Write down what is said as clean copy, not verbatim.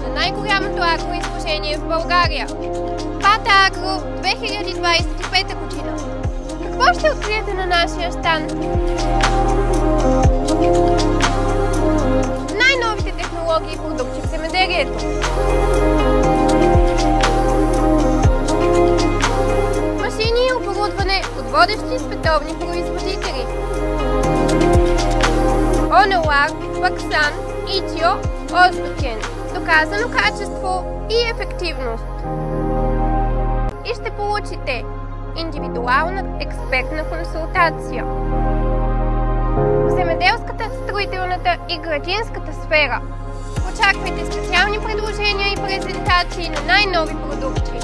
на най-голямото агроизложение в България – Бата Агро 2025 година. Какво ще откриете на нашия щанд? Най-новите технологии и продукти в земеделието. Машини и оборудване от водещи световни производители. Онелар, Баксан, Итио, Оздокен. Доказано качество и ефективност. И ще получите индивидуална експертна консултация. В земеделската, строителната и градинската сфера очаквайте специални предложения и презентации на най-нови продукти.